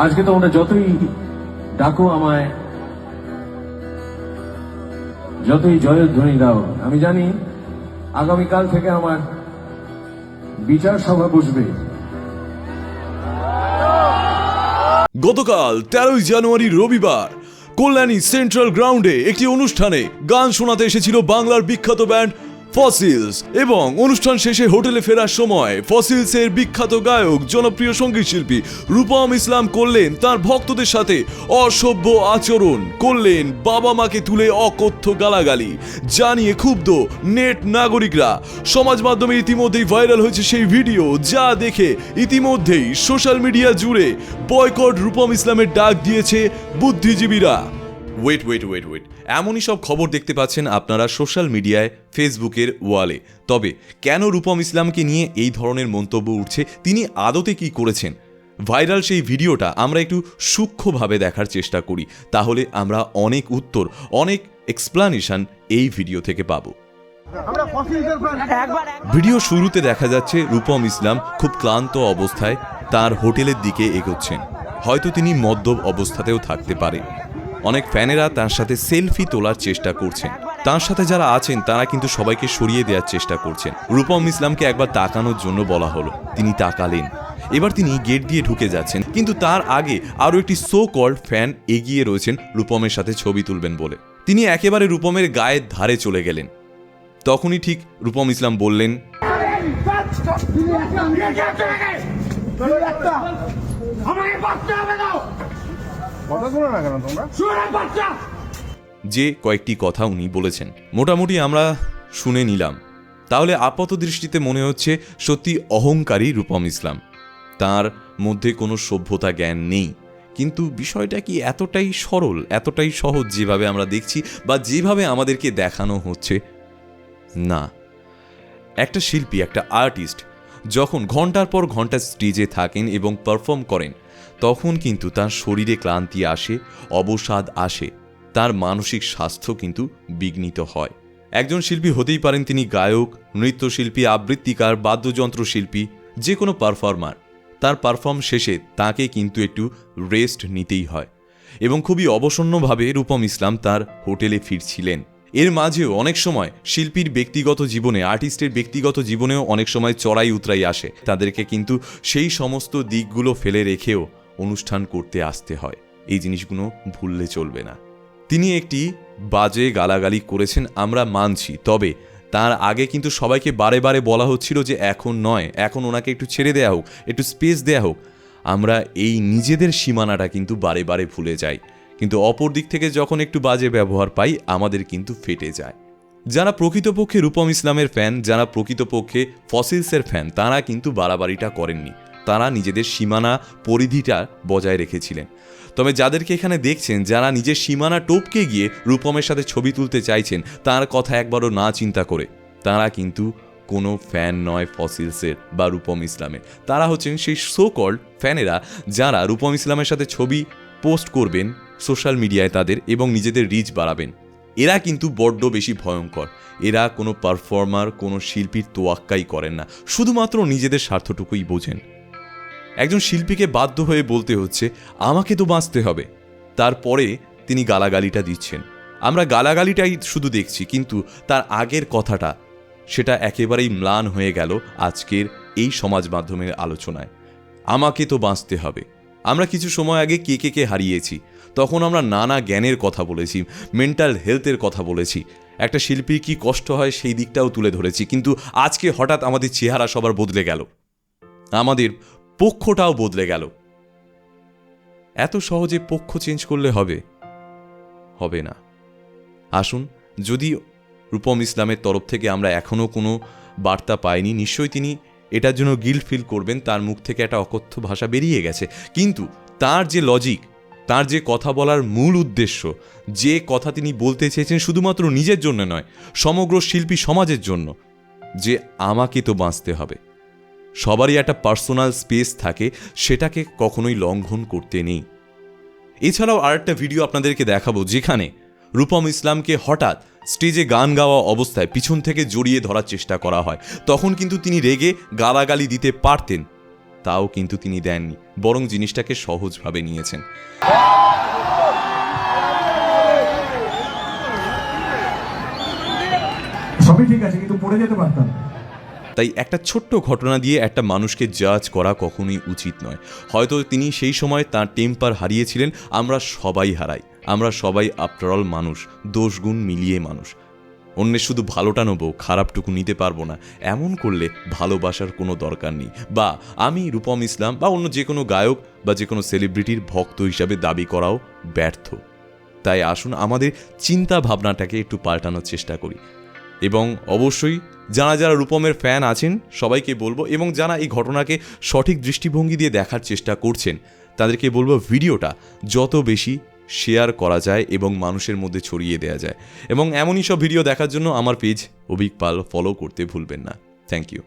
আজকে তোমরা যতই ডাকো আমায়, যতই জয়ধ্বনি দাও, আমি জানি আগামীকাল থেকে আমার বিচার সভা বসবে। গতকাল 13 জানুয়ারি রবিবার কল্যাণী সেন্ট্রাল গ্রাউন্ডে একটি অনুষ্ঠানে গান শোনাতে এসেছিল বাংলার বিখ্যাত ব্যান্ড ফসিলস এবং অনুষ্ঠান শেষে হোটেলে ফেরার সময় ফসিলসের বিখ্যাত গায়ক জনপ্রিয় সঙ্গীত শিল্পী রূপম ইসলাম করলেন তার ভক্তদের সাথে অসভ্য আচরণ করলেন, বাবা মাকে তুলে অকথ্য গালাগালি জানিয়ে ক্ষুব্ধ নেট নাগরিকরা। সমাজ মাধ্যমে ইতিমধ্যেই ভাইরাল হয়েছে সেই ভিডিও, যা দেখে ইতিমধ্যেই সোশ্যাল মিডিয়া জুড়ে বয়কট রূপম ইসলামের ডাক দিয়েছে বুদ্ধিজীবীরা। ওয়েট, এমনই সব খবর দেখতে পাচ্ছেন আপনারা সোশ্যাল মিডিয়ায়, ফেসবুকের ওয়ালে। তবে কেন রূপম ইসলামকে নিয়ে এই ধরনের মন্তব্য উঠছে, তিনি আদতে কি করেছেন? ভাইরাল সেই ভিডিওটা আমরা একটু সূক্ষ্মভাবে দেখার চেষ্টা করি, তাহলে আমরা অনেক উত্তর, অনেক এক্সপ্লানেশন এই ভিডিও থেকে পাবো। ভিডিও শুরুতে দেখা যাচ্ছে রূপম ইসলাম খুব ক্লান্ত অবস্থায় তার হোটেলের দিকে এগোচ্ছেন। হয়তো তিনি মদ্যপ অবস্থাতেও থাকতে পারে। অনেক ফ্যানেরা তার সাথে সেলফি তোলার চেষ্টা করছেন। তার সাথে যারা আছেন তারা কিন্তু সবাইকে সরিয়ে দেওয়ার চেষ্টা করছেন। রূপম ইসলামকে একবার তাকানোর জন্য বলা হলো, তিনি তাকালেন। এবার তিনি গেট দিয়ে ঢুকে যাচ্ছেন, কিন্তু তার আগে আরও একটি সো কল্ড ফ্যান এগিয়ে রয়েছেন রূপমের সাথে ছবি তুলবেন বলে। তিনি একেবারে রূপমের গায়ের ধারে চলে গেলেন। তখনই ঠিক রূপম ইসলাম বললেন, যে কয়েকটি কথা উনি বলেছেন মোটামুটি আমরা শুনে নিলাম। তাহলে আপাত দৃষ্টিতে মনে হচ্ছে সত্যি অহংকারী রূপম ইসলাম, তার মধ্যে কোনো সভ্যতা জ্ঞান নেই। কিন্তু বিষয়টা কি এতটাই সরল, এতটাই সহজ যেভাবে আমরা দেখছি বা যেভাবে আমাদেরকে দেখানো হচ্ছে? না। একটা শিল্পী, একটা আর্টিস্ট যখন ঘন্টার পর ঘন্টা স্টেজে থাকেন এবং পারফর্ম করেন, তখন কিন্তু তার শরীরে ক্লান্তি আসে, অবসাদ আসে, তার মানসিক স্বাস্থ্য কিন্তু বিঘ্নিত হয়। একজন শিল্পী হতেই পারেন তিনি গায়ক, নৃত্যশিল্পী, আবৃত্তিকার, বাদ্যযন্ত্র শিল্পী, যে কোনো পারফর্মার। তার পারফর্ম শেষে তাকে কিন্তু একটু রেস্ট নিতেই হয়। এবং খুবই অবসন্নভাবে রূপম ইসলাম তার হোটেলে ফিরছিলেন। এর মাঝেও অনেক সময় শিল্পীর ব্যক্তিগত জীবনে, আর্টিস্টের ব্যক্তিগত জীবনেও অনেক সময় চড়াই উতরাই আসে। তাদেরকে কিন্তু সেই সমস্ত দিকগুলো ফেলে রেখেও অনুষ্ঠান করতে আসতে হয়। এই জিনিসগুলো ভুললে চলবে না। তিনি একটি বাজে গালাগালি করেছেন, আমরা মানছি। তবে তার আগে কিন্তু সবাইকে বারে বারে বলা হচ্ছিল যে এখন নয়, এখন ওনাকে একটু ছেড়ে দেয়া হোক, একটু স্পেস দেয়া হোক। আমরা এই নিজেদের সীমানাটা কিন্তু বারে বারে ভুলে যাই, কিন্তু অপর দিক থেকে যখন একটু বাজে ব্যবহার পাই আমাদের কিন্তু ফেটে যায়। যারা প্রকৃতপক্ষে রূপম ইসলামের ফ্যান, যারা প্রকৃতপক্ষে ফসিলসের ফ্যান, তারা কিন্তু বাড়াবাড়িটা করেননি। তারা নিজেদের সীমানা, পরিধিটা বজায় রেখেছিলেন। তবে যাদেরকে এখানে দেখছেন, যারা নিজের সীমানা টপকে গিয়ে রূপমের সাথে ছবি তুলতে চাইছেন, তার কথা একবারও না চিন্তা করে, তারা কিন্তু কোনো ফ্যান নয় ফসিলসের বা রূপম ইসলামের। তারা হচ্ছেন সেই সো কল্ড ফ্যানেরা যারা রূপম ইসলামের সাথে ছবি পোস্ট করবেন সোশ্যাল মিডিয়ায় তাদের এবং নিজেদের রিচ বাড়াবেন। এরা কিন্তু বড্ড বেশি ভয়ঙ্কর। এরা কোনো পারফর্মার, কোনো শিল্পীর তোয়াক্কাই করেন না, শুধুমাত্র নিজেদের স্বার্থটুকুই বোঝেন। একজন শিল্পীকে বাধ্য হয়ে বলতে হচ্ছে আমাকে তো বাঁচতে হবে, তারপরে তিনি গালাগালিটা দিচ্ছেন। আমরা গালাগালিটাই শুধু দেখছি, কিন্তু তার আগের কথাটা সেটা একেবারেই ম্লান হয়ে গেল আজকের এই সমাজ মাধ্যমের আলোচনায়। আমাকে তো বাঁচতে হবে। আমরা কিছু সময় আগে কে হারিয়েছি, তখন আমরা নানা জ্ঞানের কথা বলেছি, মেন্টাল হেলথের কথা বলেছি, একটা শিল্পীর কি কষ্ট হয় সেই দিকটাও তুলে ধরেছি। কিন্তু আজকে হঠাৎ আমাদের চেহারা সবার বদলে গেল, আমাদের পক্ষটাও বদলে গেল। এত সহজে পক্ষ চেঞ্জ করলে হবে না। আসুন, যদি রূপম ইসলামের তরফ থেকে আমরা এখনও কোনো বার্তা পাইনি, নিশ্চয়ই তিনি এটার জন্য গিল্ট ফিল করবেন। তার মুখ থেকে একটা অকথ্য ভাষা বেরিয়ে গেছে, কিন্তু তার যে লজিক, তার যে কথা বলার মূল উদ্দেশ্য, যে কথা তিনি বলতে চেয়েছেন শুধুমাত্র নিজের জন্য নয়, সমগ্র শিল্পী সমাজের জন্য, যে আমাকে তো বাঁচতে হবে। সবারই একটা পার্সোনাল স্পেস থাকে, সেটাকে কখনোই লঙ্ঘন করতে নেই। এছাড়াও আরেকটা ভিডিও আপনাদেরকে দেখাবো যেখানে রূপম ইসলামকে হঠাৎ স্টেজে গান গাওয়া অবস্থায় পিছন থেকে জড়িয়ে ধরার চেষ্টা করা হয়। তখন কিন্তু তিনি রেগে গালাগালি দিতে পারতেন, তাও কিন্তু তিনি দেননি, বরং জিনিসটাকে সহজভাবে নিয়েছেন। সবই ঠিক আছে, কিন্তু পড়ে যেতে পারতাম। তাই একটা ছোট্ট ঘটনা দিয়ে একটা মানুষকে জাজ করা কখনোই উচিত নয়। হয়তো তিনি সেই সময় তার টেম্পার হারিয়েছিলেন, আমরা সবাই হারাই, আমরা সবাই আফটারঅল মানুষ, দোষগুণ মিলিয়ে মানুষ। অন্যের শুধু ভালোটা নেবো, খারাপটুকু নিতে পারবো না, এমন করলে ভালোবাসার কোনো দরকার নেই। বা আমি রূপম ইসলাম বা অন্য যে কোনো গায়ক বা যে কোনো সেলিব্রিটির ভক্ত হিসাবে দাবি করাও ব্যর্থ। তাই আসুন আমাদের চিন্তা ভাবনাটাকে একটু পাল্টানোর চেষ্টা করি। এবং অবশ্যই যারা যারা রূপমের ফ্যান আছেন সবাইকে বলবো, এবং যারা এই ঘটনাকে সঠিক দৃষ্টিভঙ্গি দিয়ে দেখার চেষ্টা করছেন তাদেরকে বলবো ভিডিওটা যত বেশি শেয়ার করা যায় এবং মানুষের মধ্যে ছড়িয়ে দেওয়া যায়। এবং এমনই সব ভিডিও দেখার জন্য আমার পেজ অভিক পাল ফলো করতে ভুলবেন না। Thank you.